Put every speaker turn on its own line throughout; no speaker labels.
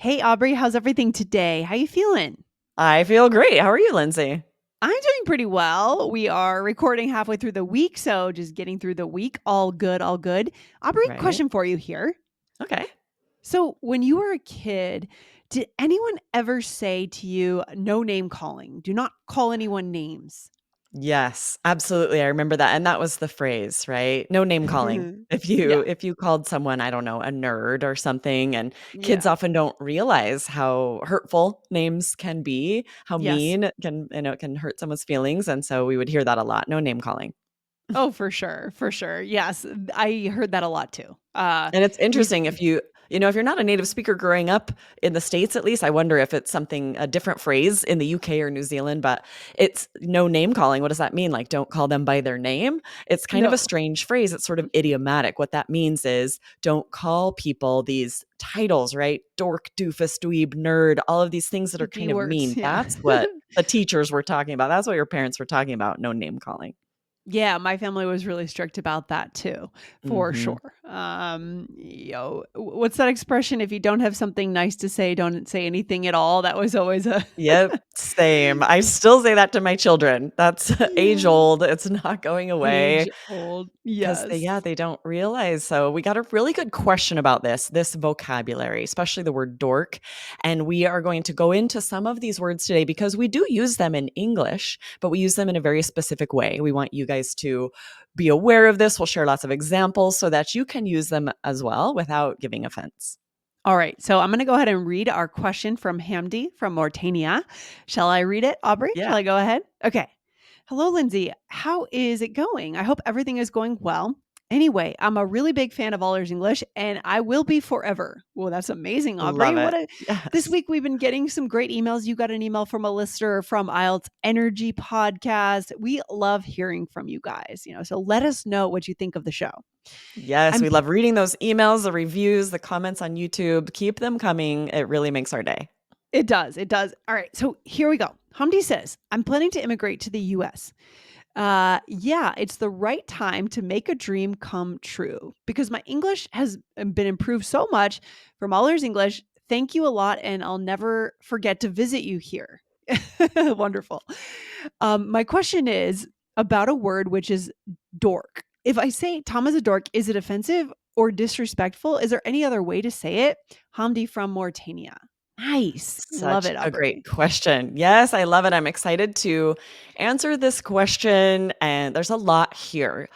Hey Aubrey, how's everything today? How you feeling?
I feel great. How are you, Lindsay?
I'm doing pretty well. We are recording halfway through the week, so just getting through the week. All good, all good. Aubrey,
Right.
question for you here.
Okay.
So, when you were a kid, did anyone ever say to you, no name calling? Do not call anyone names.
Yes, absolutely. I remember that. And that was the phrase, right? No name calling. If you
Yeah,
if you called someone, I don't know, a nerd or something, and kids
yeah,
often don't realize how hurtful names can be, how
yes.
mean it can hurt someone's feelings. And so we would hear that a lot. No name calling.
Oh, for sure, for sure. Yes, I heard that a lot too.
And it's
We
interesting if if you're not a native speaker growing up in the States, at least, I wonder if it's a different phrase in the UK or New Zealand, but it's no name calling. What does that mean? Like, don't call them by their name. It's kind of a
no
strange phrase. It's sort of idiomatic. What that means is don't call people these titles, right? Dork, doofus, dweeb, nerd, all of these things that
the
are
D
kind of
words.
mean.
Yeah.
That's what the teachers were talking about. That's what your parents were talking about. No name calling.
Yeah, my family was really strict about that too, for
Hmm.
sure. What's that expression? If you don't have something nice to say, don't say anything at all. That was always a
Yep, same. I still say that to my children. That's age
yeah,
old. It's not going away
age old.
'cause
Yes.
they don't realize. So we got a really good question about this vocabulary, especially the word dork. And we are going to go into some of these words today because we do use them in English, but we use them in a very specific way. We want you guys to be aware of this. We'll share lots of examples so that you can use them as well without giving offense.
All right. So I'm going to go ahead and read our question from Hamdi from Mauritania. Shall I read it, Aubrey?
Yeah.
Shall I go ahead? Okay. Hello, Lindsay. How is it going? I hope everything is going well. Anyway, I'm a really big fan of All Ears English and I will be forever. Well, that's amazing, Aubrey.
Love it.
This
Yes.
week we've been getting some great emails. You got an email from a listener from IELTS Energy Podcast. We love hearing from you guys, so let us know what you think of the show.
Yes,
I'm
we love reading those emails, the reviews, the comments on YouTube. Keep them coming. It really makes our day.
It does. It does. All right. So here we go. Hamdi says, I'm planning to immigrate to the US. Yeah, it's the right time to make a dream come true because my English has been improved so much from All Ears English. Thank you a lot, and I'll never forget to visit you here. Wonderful. My question is about a word which is dork. If I say Tom is a dork, is it offensive or disrespectful? Is there any other way to say it? Hamdi from Mauritania. Nice. Love
Such
it,
a great
Aubrey.
question. Yes, I love it. I'm excited to answer this question. And there's a lot here.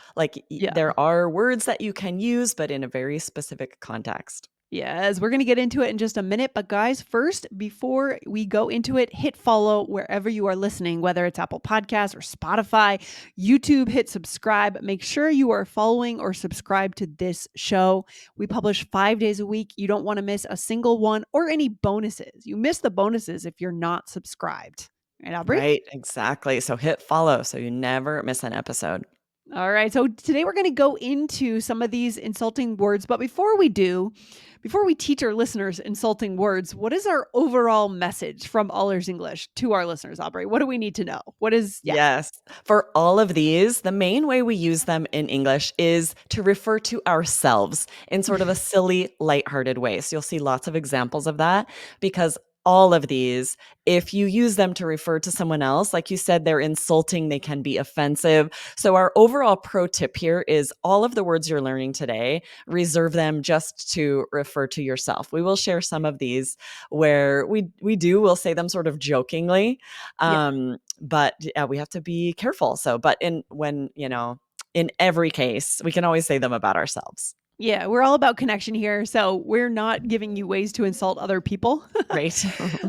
Yeah.
There are words that you can use, but in a very specific context.
Yes, we're going to get into it in just a minute. But, guys, first, before we go into it, hit follow wherever you are listening, whether it's Apple Podcasts or Spotify, YouTube, hit subscribe. Make sure you are following or subscribe to this show. We publish 5 days a week. You don't want to miss a single one or any bonuses. You miss the bonuses if you're not subscribed. Right, Aubrey?
Right, exactly. So hit follow so you never miss an episode.
All right. So today we're going to go into some of these insulting words. But before we do, before we teach our listeners insulting words, what is our overall message from All Ears English to our listeners, Aubrey? What do we need to know? Yeah.
Yes. For all of these, the main way we use them in English is to refer to ourselves in sort of a silly, lighthearted way. So you'll see lots of examples of that because all of these, if you use them to refer to someone else, like you said, they're insulting, they can be offensive. So our overall pro tip here is all of the words you're learning today, reserve them just to refer to yourself. We will share some of these where we'll say them sort of jokingly.
Yeah.
But yeah, we have to be careful. So, but in every case, we can always say them about ourselves.
Yeah. We're all about connection here. So we're not giving you ways to insult other people.
Right.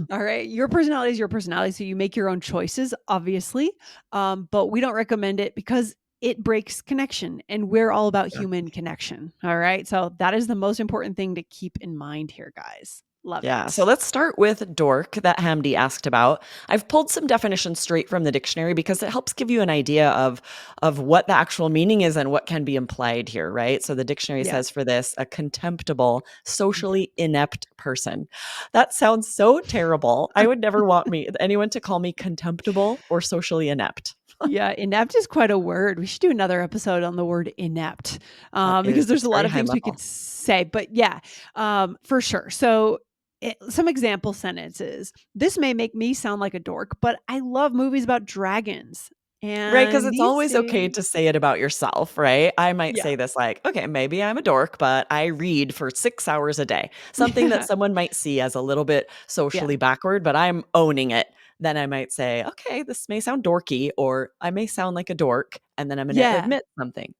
All right. Your personality is your personality. So you make your own choices, obviously. But we don't recommend it because it breaks connection and we're all about human connection. All right. So that is the most important thing to keep in mind here, guys. Love
Yeah. So
it.
let's start with dork that Hamdi asked about. I've pulled some definitions straight from the dictionary because it helps give you an idea of what the actual meaning is and what can be implied here, right? So the dictionary
Yeah.
says for this, a contemptible, socially inept person. That sounds so terrible. I would never want anyone to call me contemptible or socially inept.
Yeah, inept is quite a word. We should do another episode on the word inept
That
because
is,
there's
it's
a lot
very
of
high
things we could
level.
say. But yeah, for sure. So some example sentences. This may make me sound like a dork, but I love movies about dragons.
Right, because
And
it's
these
always okay
days,
to say it about yourself, right? I might
yeah,
say this like, "Okay, maybe I'm a dork, but I read for 6 hours a day." Something that
yeah,
someone might see as a little bit
yeah,
socially backward, but I'm owning it. Then I might say, "Okay, this may sound dorky," or "I may sound like a dork," and then I'm gonna
yeah.
admit something.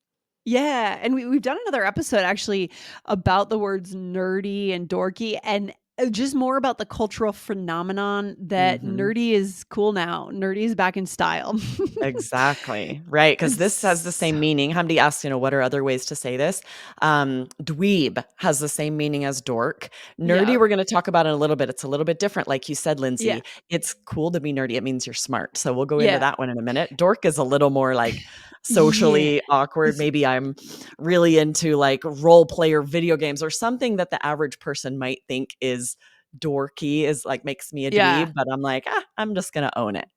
Yeah, and we've done another episode actually about the words nerdy and dorky and, just more about the cultural phenomenon that
Mhm.
nerdy is cool now. Nerdy is back in style.
Exactly, right? Because this has the
It's
same meaning. Hamdi asks, what are other ways to say this? Dweeb has the same meaning as dork.
yeah,
Nerdy, we're gonna talk about in a little bit. It's a little bit different, like you said,
yeah,
Lindsay. It's cool to be nerdy. It means you're smart. So we'll go into
yeah,
that one in a minute. Dork is a little more like
yeah.
socially awkward.
It's
Maybe I'm really into like role play or video games or something that the average person might think is dorky, is like makes me a
yeah.
dweeb, but I'm like, I'm just gonna own it.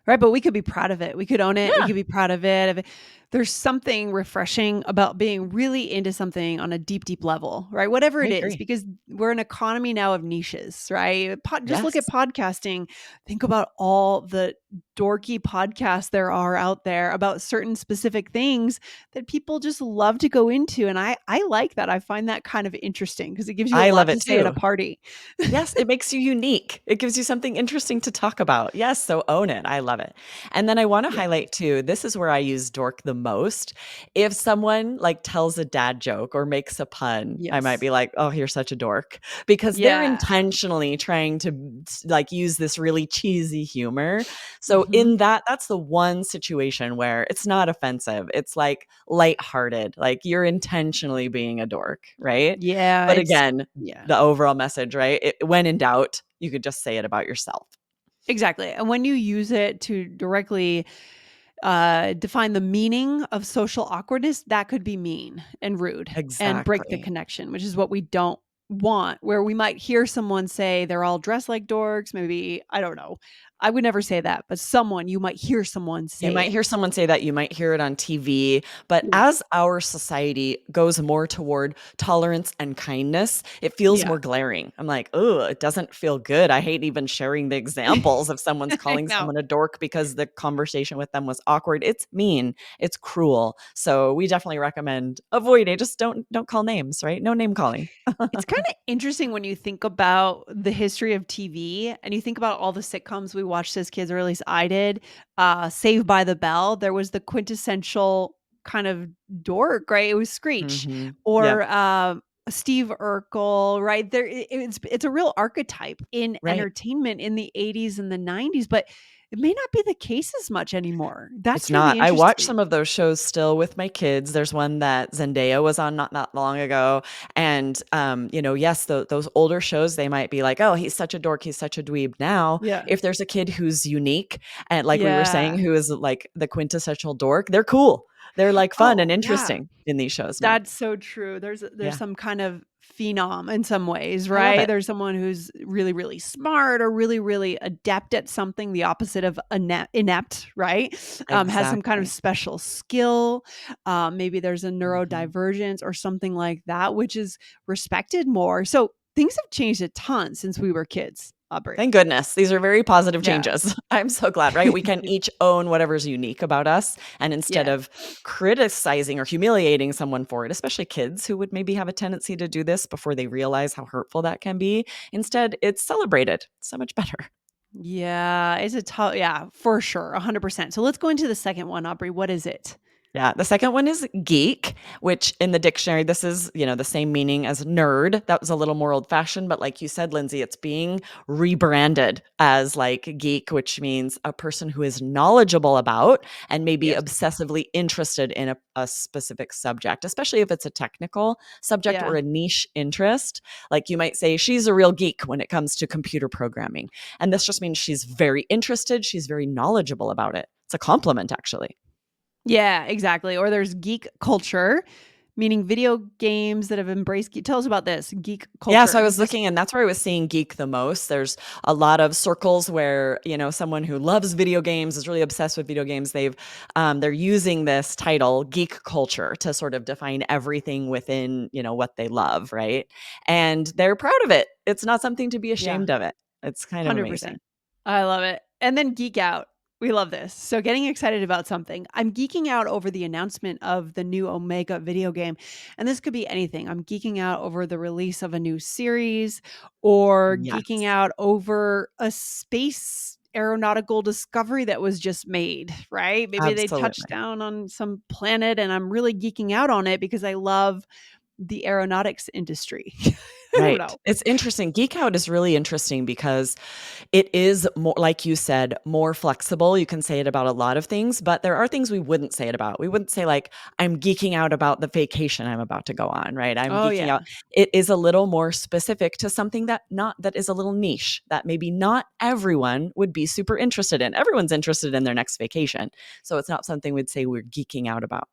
Right, but we could be proud of it. We could own it. We
Yeah,
could be proud of it. There's something refreshing about being really into something on a deep, deep level, right? Whatever
I
it is,
agree.
because we're an economy now of niches, right? Just look at
Yes.
podcasting. Think about all the dorky podcasts there are out there about certain specific things that people just love to go into. And I like that. I find that kind of interesting because it gives you a
I love
lot to
it
say at a
too.
party.
Yes, it makes you unique. It gives you something interesting to talk about. Yes, so own it. I love it. And then I want to
Yeah.
highlight too, this is where I use dork the most. If someone like tells a dad joke or makes a pun, I might
Yes.
be like, "Oh, you're such a dork," because they're
Yeah.
intentionally trying to like use this really cheesy humor. So
Hmm.
in that, that's the one situation where it's not offensive. It's like lighthearted. Like you're intentionally being a dork, right?
Yeah.
But again,
Yeah.
the overall message, right? When in doubt, you could just say it about yourself.
Exactly, and when you use it to directly, define the meaning of social awkwardness, that could be mean and rude and break the
Exactly.
connection, which is what we don't want, where we might hear someone say they're all dressed like dorks, maybe I don't know. I would never say that, but you might hear someone
You
say
might
it.
hear someone say that, you might hear it on TV, but
Yeah,
as our society goes more toward tolerance and kindness, it feels
yeah.
more glaring. I'm like, "Oh, it doesn't feel good." I hate even sharing the examples of someone's
I
calling
know.
someone a dork because the conversation with them was awkward. It's mean, it's cruel. So we definitely recommend avoiding. Just don't call names, right? No name calling.
It's kinda interesting when you think about the history of TV and you think about all the sitcoms we watched as kids, or at least I did. Saved by the Bell, there was the quintessential kind of dork, right? It was Screech
Mhm.
or,
Yep.
Steve Urkel, right? It's a real archetype in
Right.
entertainment in the '80s and the '90s, but it may not be the case as much anymore.
It's
That's
not.
really
I watch
interesting.
some of those shows still with my kids. There's one that Zendaya was on not that long ago, and, yes, those older shows, they might be like, "Oh, he's such a dork, he's such a dweeb." Now,
Yeah.
if there's a kid who's unique and like we were saying,
Yeah.
who is like the quintessential dork, they're cool. They're like fun and
Oh, yeah.
interesting in these shows now.
That's so true. There's
Yeah,
some kind of phenom in some ways,
I love
right?
it.
There's someone who's really, really smart or really, really adept at something, the opposite of inept, right? Has some kind of
Exactly.
special skill. Maybe there's a
Mhm.
neurodivergence or something like that, which is respected more. So things have changed a ton since we were kids, Aubrey.
Thank goodness. These are very positive
Yeah.
changes. I'm so glad, right? We can each own whatever's unique about us. And instead
Yeah.
of criticizing or humiliating someone for it, especially kids who would maybe have a tendency to do this before they realize how hurtful that can be, instead, it's celebrated so much better.
Yeah. It's a tough, yeah, for sure. 100%. So let's go into the second one, Aubrey. What is it?
Yeah, the second one is geek, which in the dictionary, this is, the same meaning as nerd. That was a little more old fashioned, but like you said, Lindsay, it's being rebranded as like geek, which means a person who is knowledgeable about and maybe
Yes.
obsessively interested in a specific subject, especially if it's a technical subject or
Yeah.
a niche interest. Like you might say, she's a real geek when it comes to computer programming. And this just means she's very interested, she's very knowledgeable about it. It's a compliment, actually.
Yeah, exactly. Or there's geek culture. meaning video games that have embraced tell us about this, geek
Yeah, so
culture.
I
Is
was
this
looking and that's where I was seeing geek the most. There's a lot of circles where, someone who loves video games, is really obsessed with video games. They're using this title, geek culture, to sort of define everything within, what they love, right? And they're proud of it. It's not something to be
yeah.
ashamed of it. It's kind of amazing.
100%. I love it. And then geek out. We love this. So getting excited about something. I'm geeking out over the announcement of the new Omega video game. And this could be anything. I'm geeking out over the release of a new series or geeking
Yes,
out over a space aeronautical discovery that was just made, right? Maybe they touched
absolutely.
down on some planet and I'm really geeking out on it because I love the aeronautics industry. I don't
Right.
know.
It's interesting. Geek out is really interesting because it is more, like you said, more flexible. You can say it about a lot of things, but there are things we wouldn't say it about. We wouldn't say like, I'm geeking out about the vacation I'm about to go on, right? I'm
Oh
geeking
yeah.
out. It is a little more specific to something that is a little niche that maybe not everyone would be super interested in. Everyone's interested in their next vacation. So it's not something we'd say we're geeking out about.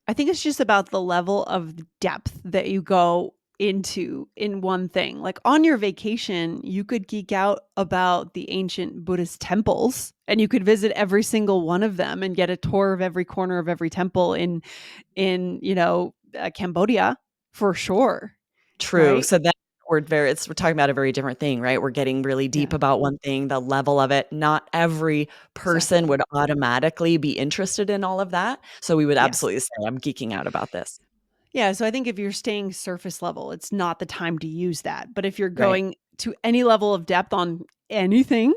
I think it's just about the level of depth that you go into in one thing. Like on your vacation, you could geek out about the ancient Buddhist temples and you could visit every single one of them and get a tour of every corner of every temple in Cambodia for sure,
True.
right?
So then we're talking about a very different thing, right? We're getting really deep
Yeah,
about one thing, the level of it. Not every person
exactly.
would automatically be interested in all of that. So we would
Yes.
absolutely say, I'm geeking out about this.
Yeah, so I think if you're staying surface level, it's not the time to use that. But if you're
Right.
going to any level of depth on anything,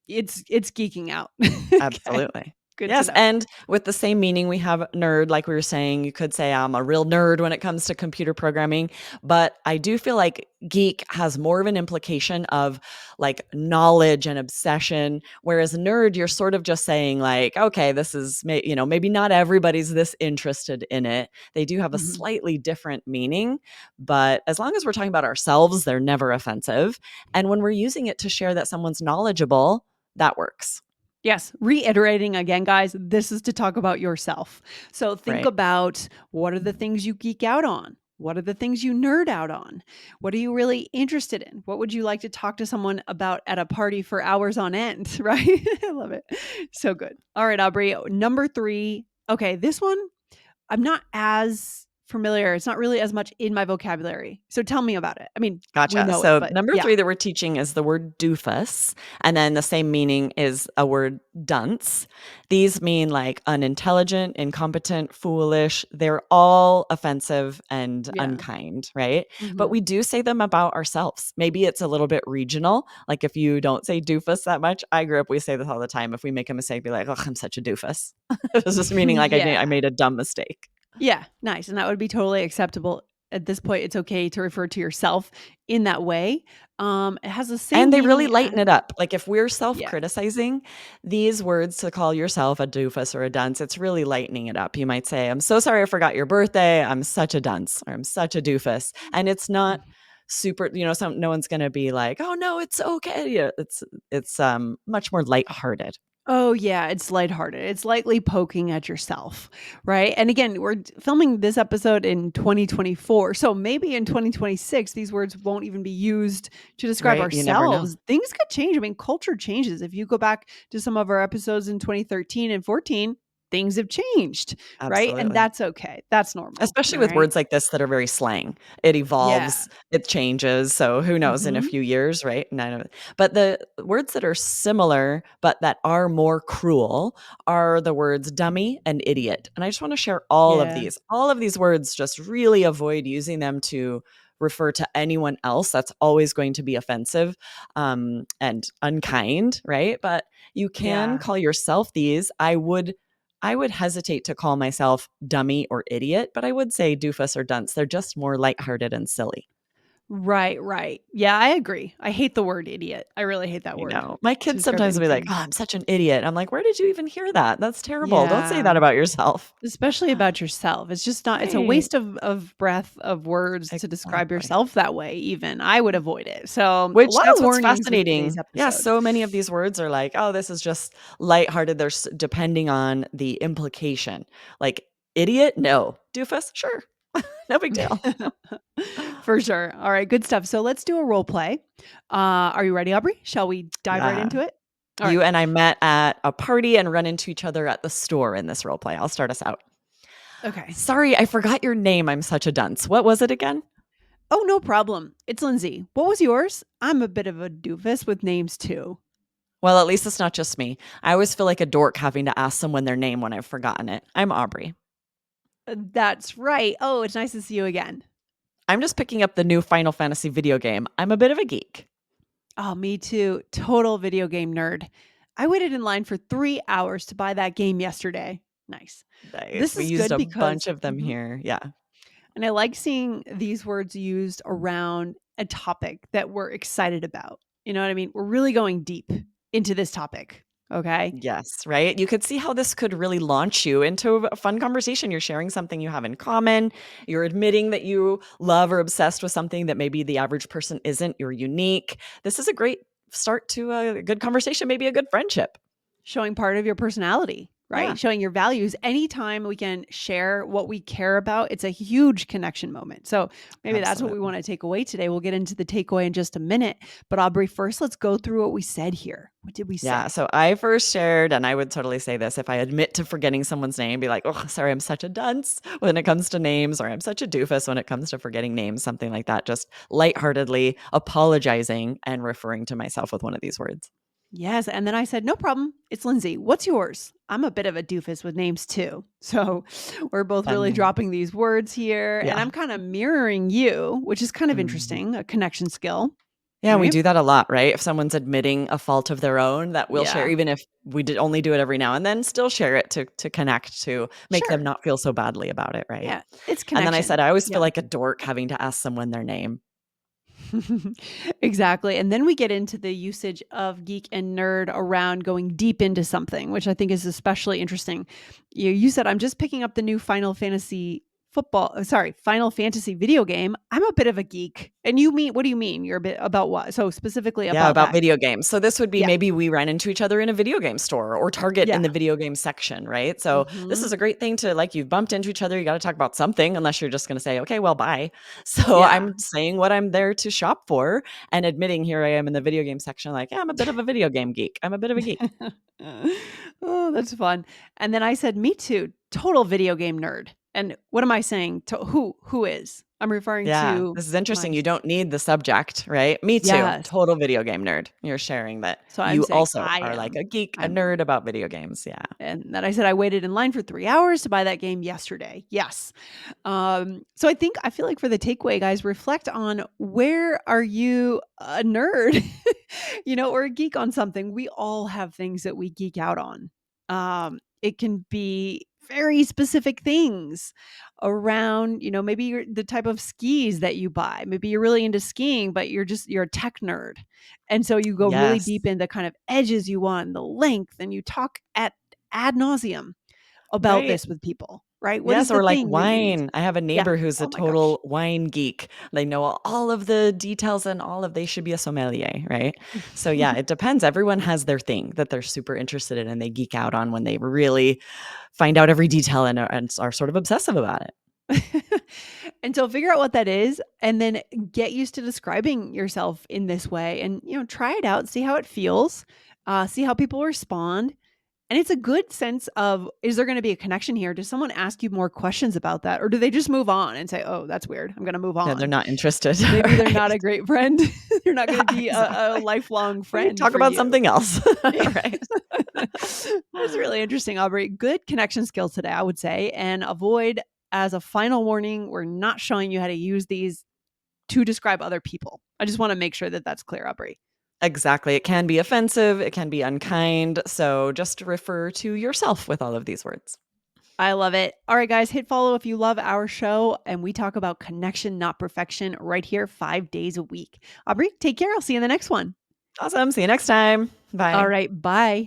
it's geeking out. Okay,
Absolutely.
good to
Yes,
know.
and with the same meaning, we have nerd, like we were saying, you could say I'm a real nerd when it comes to computer programming, but I do feel like geek has more of an implication of like knowledge and obsession, whereas nerd, you're sort of just saying like, okay, this is, maybe not everybody's this interested in it. They do have a
Mhm.
slightly different meaning, but as long as we're talking about ourselves, they're never offensive. And when we're using it to share that someone's knowledgeable, that works,
Yes, reiterating again, guys, this is to talk about yourself. So think
right?
about what are the things you geek out on? What are the things you nerd out on? What are you really interested in? What would you like to talk to someone about at a party for hours on end? Right? I love it. So good. All right, Aubrey. Number 3. Okay, this one I'm not as familiar. It's not really as much in my vocabulary. So tell me about it. I mean, we
Gotcha.
know it,
So
but
number
yeah.
3 that we're teaching is the word doofus, and then the same meaning is a word dunce. These mean like unintelligent, incompetent, foolish. They're all offensive and
Yeah.
unkind, right? But
Mhm.
we do say them about ourselves. Maybe it's a little bit regional. Like if you don't say doofus that much, I grew up, we say this all the time. If we make a mistake, be like, oh, I'm such a doofus. It's just meaning like I
Yeah.
made a dumb mistake.
Yeah, nice, and that would be totally acceptable. At this point, it's okay to refer to yourself in that way. It has the same
And they really
meaning
lighten
as
it up. Like, if we're
yeah.
self-criticizing, these words to call yourself a doofus or a dunce, it's really lightening it up. You might say, "I'm so sorry I forgot your birthday. I'm such a dunce," or "I'm such a doofus." And it's not super, no one's gonna be like, "Oh, no, it's okay." Yeah, it's much more lighthearted,
Oh, yeah, it's lighthearted. It's lightly poking at yourself, right? And again, we're filming this episode in 2024. So maybe in 2026, these words won't even be used to describe
right? You never know.
ourselves. Things could change. I mean, culture changes. If you go back to some of our episodes in 2013 and 14, things have changed, right? And
Absolutely.
that's okay. That's normal.
Especially
All
with
right.
words like this that are very slang. It
Yeah.
evolves, it changes, so who knows in a
Hmm.
few years, right? None of it. But the words that are similar, but that are more cruel are the words dummy and idiot, and I just wanna share all of
Yeah.
these. All of these words, just really avoid using them to refer to anyone else. That's always going to be offensive, and unkind, right? But you can
Yeah.
call yourself these. I would hesitate to call myself dummy or idiot, but I would say doofus or dunce. They're just more lighthearted and silly.
Right, right. Yeah, I agree. I hate the word idiot. I really hate that
You
word
know, my
to
kids
describe
sometimes will be like,
anything.
"Oh, I'm such an idiot." I'm like, "Where did you even hear that? That's terrible. Don't say
Yeah.
that about yourself."
Especially about yourself. It's just not it's a
Right.
waste of breath of words to describe
Exactly.
yourself that way even. I would avoid it. So, a
Which
lot
that's
of
what's
warnings with today's
fascinating. Yeah,
episode.
so many of these words are like, "Oh, this is just lighthearted." There's depending on the implication. Like, idiot? No. Doofus? Sure. No big deal.
For sure. All right, good stuff. So let's do a role play. Are you ready, Aubrey? Shall we dive right
Yeah.
into it? All right.
You and I met at a party and run into each other at the store in this role play. I'll start us out.
Okay.
Sorry, I forgot your name. I'm such a dunce. What was it again?
Oh, no problem. It's Lindsay. What was yours? I'm a bit of a doofus with names too.
Well, at least it's not just me. I always feel like a dork having to ask someone their name when I've forgotten it. I'm Aubrey.
That's right. Oh, it's nice to see you again.
I'm just picking up the new Final Fantasy video game. I'm a bit of a geek.
Oh, me too. Total video game nerd. I waited in line for 3 hours to buy that game yesterday. Nice.
Nice.
This
We
is
used
good
a bunch
because,
of them
Mhm.
here. Yeah.
And I like seeing these words used around a topic that we're excited about. You know what I mean? We're really going deep into this topic. Okay.
Yes, right? You could see how this could really launch you into a fun conversation. You're sharing something you have in common. You're admitting that you love or obsessed with something that maybe the average person isn't. You're unique. This is a great start to a good conversation, maybe a good friendship.
Showing part of your personality,
Yeah,
right? Showing your values. Anytime we can share what we care about, it's a huge connection moment. So maybe that's what we
absolutely.
want to take away today. We'll get into the takeaway in just a minute. But Aubrey, first, let's go through what we said here. What did we
Yeah.
say?
So I first shared, and I would totally say this if I admit to forgetting someone's name, be like, oh, sorry, I'm such a dunce when it comes to names, or I'm such a doofus when it comes to forgetting names, something like that. Just lightheartedly apologizing and referring to myself with one of these words.
Yes. And then I said, no problem. It's Lindsay. What's yours? I'm a bit of a doofus with names too. So we're both really
Fun.
dropping these words here. And
Yeah.
I'm kind of mirroring you, which is kind of
Mhm.
interesting, a connection skill,
Yeah, we
right?
do that a lot, right? If someone's admitting a fault of their own, that we'll share,
Yeah.
even if we did only do it every now and then, still share it to connect, to make them
Sure.
not feel so badly about it, right?
Yeah. It's
And then I said,
connection.
I always feel
Yeah.
like a dork having to ask someone their name.
Exactly. And then we get into the usage of geek and nerd around going deep into something, which I think is especially interesting. You said, I'm just picking up the new Final Fantasy video game. I'm a bit of a geek. And you mean, what do you mean? You're a bit about what? So specifically
Yeah,
about
about
that.
video games. So this would be
Yeah.
maybe we ran into each other in a video game store or Target
Yeah.
in the video game section, right? So this is
Hmm.
a great thing to like you've bumped into each other, you got to talk about something unless you're just going to say, "Okay, well, bye." So
Yeah.
I'm saying what I'm there to shop for and admitting here I am in the video game section like, "Yeah, I'm a bit of a video game geek. I'm a bit of a geek."
Oh, that's fun. And then I said, "Me too, total video game nerd." And what am I saying? To who? Who is? I'm referring
Yeah,
to
this is interesting.
my
You don't need the subject, right? Me too.
yes.
Total video game nerd. You're sharing that
So I'm
you
saying
also
I
are like
am.
a geek, a
I'm
nerd about video games. Yeah.
and then I said I waited in line for 3 hours to buy that game yesterday. Yes. So I feel like for the takeaway, guys, reflect on where are you a nerd, or a geek on something. We all have things that we geek out on. It can be very specific things around, maybe the type of skis that you buy. Maybe you're really into skiing, but you're a tech nerd. And so you go really
Yes.
deep into kind of edges you want, and the length, and you talk at ad nauseum about
Right.
this with people, right? What is
Yes,
the
or like
thing that you use?
wine. I have a
Yeah.
neighbor who's a
Oh my gosh.
total wine geek. They know all of the details and they should be a sommelier, right? So yeah, it depends. Everyone has their thing that they're super interested in and they geek out on when they really find out every detail and are sort of obsessive about it.
And so figure out what that is and then get used to describing yourself in this way and, try it out, see how it feels, see how people respond. And it's a good sense of, is there going to be a connection here? Does someone ask you more questions about that? Or do they just move on and say, oh, that's weird. I'm going to move
Yeah, they're
on.
not interested,
Maybe they're not
right?
a great friend. They're not going
Yeah,
to be a
exactly.
lifelong
We
friend
talk
for
about
you.
something else,
Yeah.
right?
That's really interesting, Aubrey. Good connection skills today, I would say. And avoid, as a final warning, we're not showing you how to use these to describe other people. I just want to make sure that that's clear, Aubrey.
Exactly. It can be offensive, it can be unkind. So just refer to yourself with all of these words.
I love it. All right, guys, hit follow if you love our show. And we talk about connection, not perfection, right here, 5 days a week. Aubrey, take care. I'll see you in the next one.
Awesome. See you next time.
All
Bye.
right, bye.